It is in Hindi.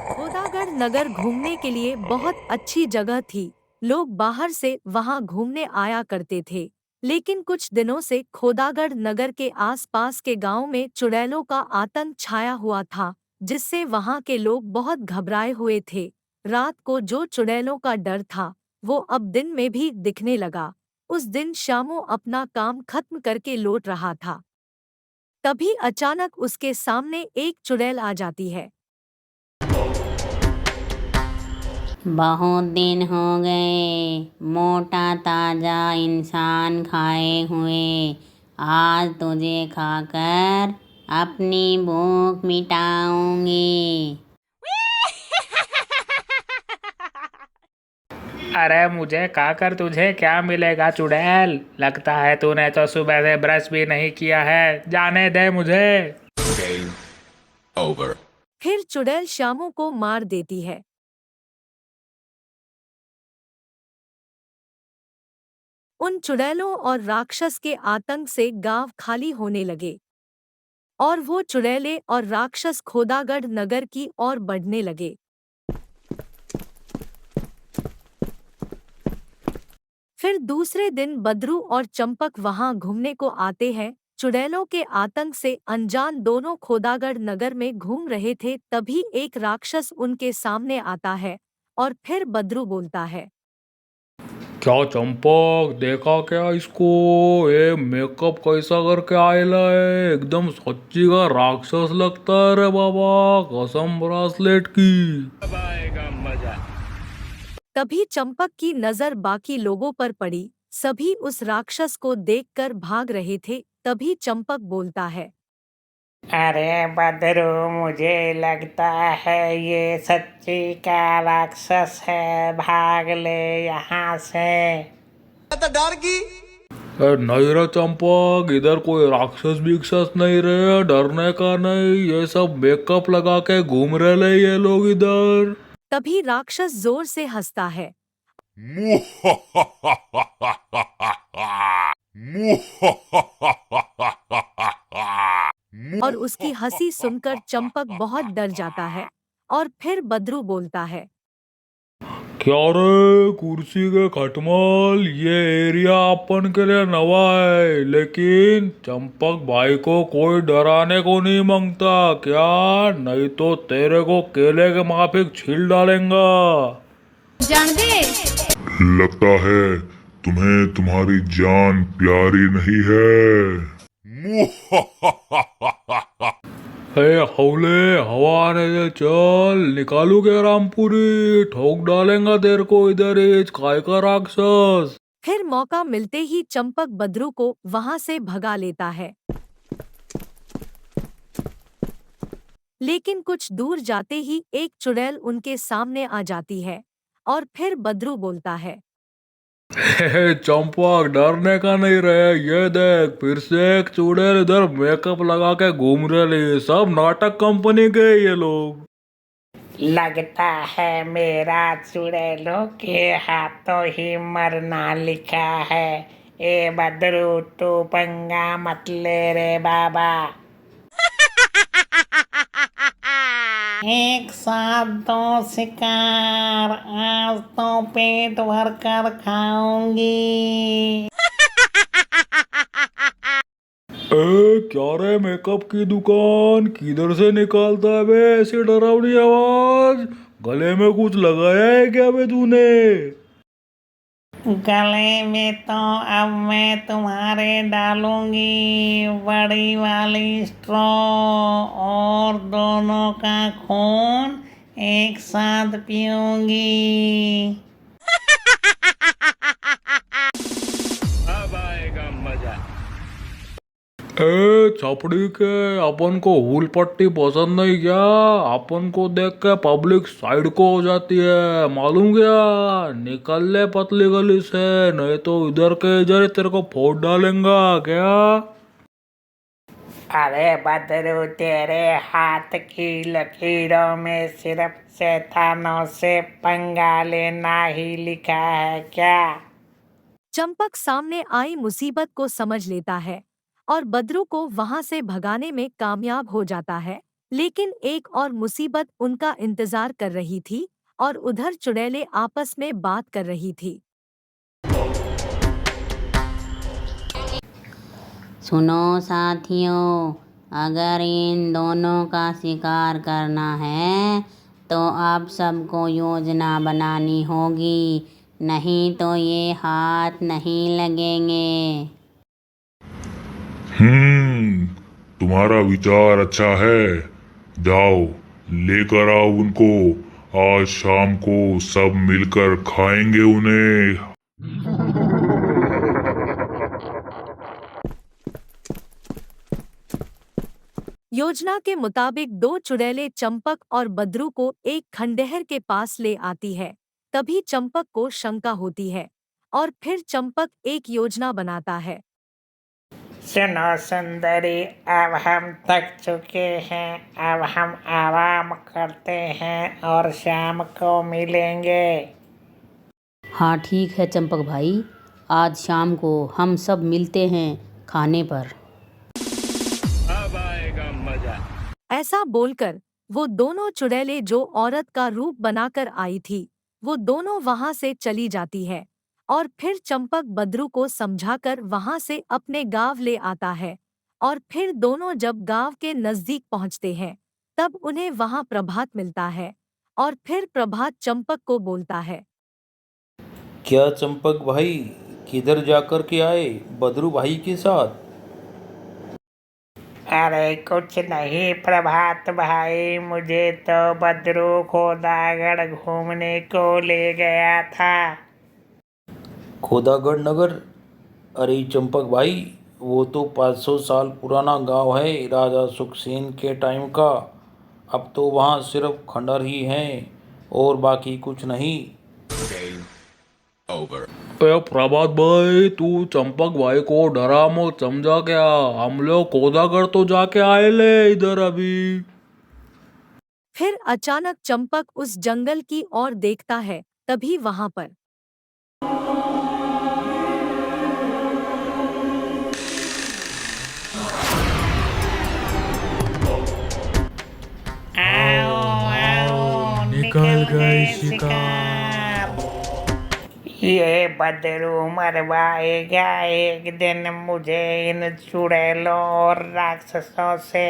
खोदागढ़ नगर घूमने के लिए बहुत अच्छी जगह थी। लोग बाहर से वहां घूमने आया करते थे। लेकिन कुछ दिनों से खोदागढ़ नगर के आसपास के गांव में चुड़ैलों का आतंक छाया हुआ था, जिससे वहां के लोग बहुत घबराए हुए थे। रात को जो चुड़ैलों का डर था, वो अब दिन में भी दिखने लगा। उस दिन शामू अपना काम खत्म करके लौट रहा था। तभी अचानक उसके सामने एक चुड़ैल आ जाती है। बहुत दिन हो गए मोटा ताजा इंसान खाए हुए। आज तुझे खाकर अपनी भूख मिटाऊंगी। अरे मुझे खाकर तुझे क्या मिलेगा चुड़ैल? लगता है तूने तो सुबह से ब्रश भी नहीं किया है। जाने दे मुझे। Game over. फिर चुड़ैल शामू को मार देती है। उन चुड़ैलों और राक्षस के आतंक से गांव खाली होने लगे और वो चुड़ैलें और राक्षस खोदागढ़ नगर की ओर बढ़ने लगे। फिर दूसरे दिन बदरू और चंपक वहां घूमने को आते हैं। चुड़ैलों के आतंक से अनजान दोनों खोदागढ़ नगर में घूम रहे थे। तभी एक राक्षस उनके सामने आता है और फिर बदरू बोलता है। क्या चंपक, देखा क्या इसको? ये मेकअप कैसा करके आयला है? एकदम सच्ची का राक्षस लगता है रे बाबा, कसम ब्रासलेट की। अब आएगा मजा। तभी चंपक की नजर बाकी लोगों पर पड़ी। सभी उस राक्षस को देखकर भाग रहे थे। तभी चंपक बोलता है। अरे बदरू, मुझे लगता है ये सच्ची का राक्षस है। भाग ले यहाँ से। नहीं रे चंपक, इधर कोई राक्षस बिक्षस नहीं रहे, डरने का नहीं। ये सब मेकअप लगा के घूम रहे ये लोग इधर। तभी राक्षस जोर से हंसता है और उसकी हंसी सुनकर चंपक बहुत डर जाता है। और फिर बदरू बोलता है। क्या रे कुर्सी के खटमल, ये एरिया अपन के लिए नवा है, लेकिन चंपक भाई को कोई डराने को नहीं मांगता क्या? नहीं तो तेरे को केले के माफिक छील डालेंगा। जान दे। लगता है तुम्हें तुम्हारी जान प्यारी नहीं है। हे हौले, हवा आने दे, चल निकालू क्या रामपुरी, ठोक डालेंगा तेरे को इधर ही, काय का राक्षस। फिर मौका मिलते ही चंपक बदरू को वहां से भगा लेता है। लेकिन कुछ दूर जाते ही एक चुड़ैल उनके सामने आ जाती है और फिर बदरू बोलता है। चंपक, डरने का नहीं रहे। ये देख, फिर से एक चुड़ैल इधर मेकअप लगा के घूम रहे। सब नाटक कंपनी के ये लोग। लगता है मेरा चुड़ैलों के हाथों ही मरना लिखा है। ए बदरू, तू पंगा मत ले रे बाबा। एक साथ दो शिकार, आज तो पेट भर कर खाऊंगी। क्या रे मेकअप की दुकान, किधर से निकालता है बे ऐसी डरावनी आवाज? गले में कुछ लगाया है क्या बे तूने? गले में तो अब मैं तुम्हारे डालूंगी बड़ी वाली स्ट्रॉ, और दोनों का खून एक साथ पीऊंगी। अब आएगा मजा। ए छपड़ी के, अपन को हुल पट्टी पसंद नहीं क्या? अपन को देख के पब्लिक साइड को हो जाती है, मालूम क्या? निकल ले पतली गली से, नहीं तो इधर के इधर ही तेरे को फोड़ डालेंगा क्या? अरे बदरू, तेरे हाथ की लकीरों में सिर्फ शैतानों से पंगा लेना ही लिखा है क्या? चंपक सामने आई मुसीबत को समझ लेता है और बद्रू को वहां से भगाने में कामयाब हो जाता है। लेकिन एक और मुसीबत उनका इंतजार कर रही थी और उधर चुड़ैलें आपस में बात कर रही थी। सुनो साथियों, अगर इन दोनों का शिकार करना है तो आप सबको योजना बनानी होगी, नहीं तो ये हाथ नहीं लगेंगे। तुम्हारा विचार अच्छा है। जाओ, लेकर आओ उनको। आज शाम को सब मिलकर खाएंगे उन्हें। योजना के मुताबिक दो चुड़ैलें चंपक और बद्रू को एक खंडहर के पास ले आती है। तभी चंपक को शंका होती है और फिर चंपक एक योजना बनाता है। सुनो सुंदरी, अब हम थक चुके हैं। अब हम आराम करते हैं और शाम को मिलेंगे। हाँ ठीक है चंपक भाई, आज शाम को हम सब मिलते हैं खाने पर। ऐसा बोलकर वो दोनों चुड़ैलें जो औरत का रूप बनाकर आई थी, वो दोनों वहां से चली जाती है और फिर चंपक बद्रू को समझाकर वहां से अपने गांव ले आता है। और फिर दोनों जब गांव के नजदीक पहुंचते हैं, तब उन्हें वहां प्रभात मिलता है और फिर प्रभात चंपक को बोलता है। क्या चंपक भाई, किधर जाकर के आए बदरू भाई के साथ? अरे कुछ नहीं प्रभात भाई, मुझे तो बद्रू खोदागढ़ घूमने को ले गया था। खोदागढ़ नगर? अरे चंपक भाई, वो तो 500 साल पुराना गांव है राजा सुखसेन के टाइम का। अब तो वहाँ सिर्फ खंडर ही हैं और बाकी कुछ नहीं। Game over. प्रभात भाई, तू चंपक भाई को डरा मत, समझा क्या? हम लोग खोदागढ़ तो जाके आए ले इधर अभी। फिर अचानक चंपक उस जंगल की ओर देखता है। तभी वहां पर आओ आओ, निकल गई शिकार। ये बदरू मरवाएगा एक दिन मुझे इन चुड़ैलों और राक्षसों से।